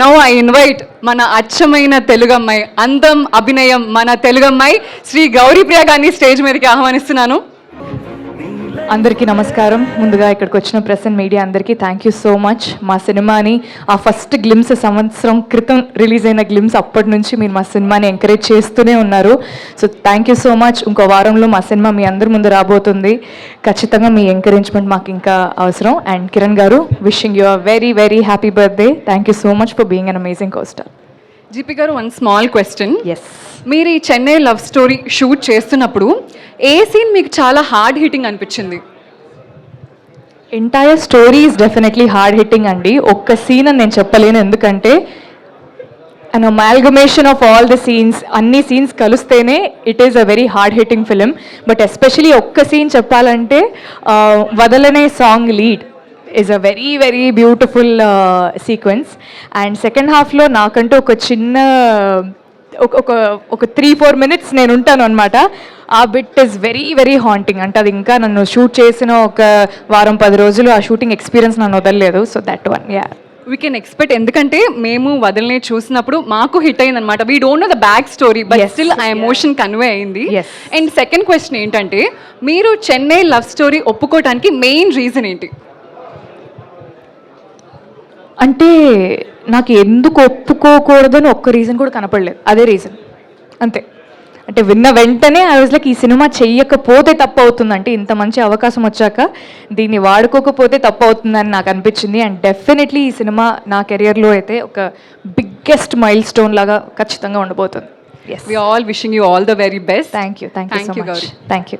Now I invite మన అచ్చమైన తెలుగమ్మాయి, అందం అభినయం మన తెలుగమ్మాయి శ్రీ గౌరీప్రియ గారిని స్టేజ్ మీదకి ఆహ్వానిస్తున్నాను. అందరికీ నమస్కారం. ముందుగా ఇక్కడికి వచ్చిన ప్రెస్ అండ్ మీడియా అందరికీ థ్యాంక్ యూ సో మచ్. మా సినిమాని ఆ ఫస్ట్ గ్లిమ్స్ సంవత్సరం క్రితం రిలీజ్ అయిన గ్లిమ్స్ అప్పటి నుంచి మీరు మా సినిమాని ఎంకరేజ్ చేస్తూనే ఉన్నారు. So thank you so much. ఇంకో వారంలో మా సినిమా మీ అందరి ముందు రాబోతుంది. ఖచ్చితంగా మీ ఎంకరేజ్మెంట్ మాకు ఇంకా అవసరం. అండ్ కిరణ్ గారు, wishing you a very very happy birthday. Thank you so much for being an amazing co-star. GP గారు, వన్ స్మాల్ క్వశ్చన్. ఎస్, మీరు ఈ చెన్నై లవ్ స్టోరీ షూట్ చేస్తున్నప్పుడు ఏ సీన్ మీకు చాలా హార్డ్ హిట్టింగ్ అనిపించింది? Entire story is definitely hard hitting అండి. ఒక్క scene అని నేను చెప్పలేను, ఎందుకంటే an amalgamation of all the scenes, అన్ని సీన్స్ కలిస్తేనే it is a very hard hitting film. But especially ఒక్క సీన్ చెప్పాలంటే Vadalane song lead is a very very beautiful sequence. And second half లో నాకంటూ ఒక చిన్న ఒక 3-4 minutes నేను ఉంటాను అనమాట. ఆ bit is very very haunting. అంటే అది ఇంకా నన్ను షూట్ చేసిన ఒక వారం 10 రోజులు ఆ షూటింగ్ ఎక్స్పీరియన్స్ నన్ను వదలలేదు. So that one, yeah, we can expect. ఎందుకంటే మేము వదలనే చూసినప్పుడు మాకు హిట్ అయింది అనమాట. We don't know the back story, but still ఆ ఎమోషన్ కన్వే అయింది. అండ్ సెకండ్ క్వశ్చన్ ఏంటంటే, మీరు చెన్నై లవ్ స్టోరీ ఒప్పుకోవడానికి మెయిన్ రీజన్ ఏంటి? అంటే నాకు ఎందుకు ఒప్పుకోకూడదని ఒక్క రీజన్ కూడా కనపడలేదు. అదే రీజన్, అంతే. అంటే విన్న వెంటనే ఐ వాజ్ లైక్, ఈ సినిమా చెయ్యకపోతే తప్పు అవుతుందంటే, ఇంత మంచి అవకాశం వచ్చాక దీన్ని వాడుకోకపోతే తప్పు అవుతుందని నాకు అనిపించింది. అండ్ డెఫినెట్లీ ఈ సినిమా నా కెరియర్లో అయితే ఒక బిగ్గెస్ట్ మైల్ స్టోన్ లాగా ఖచ్చితంగా ఉండబోతుంది. We all wishing you all the very best. Thank you so much. Thank you.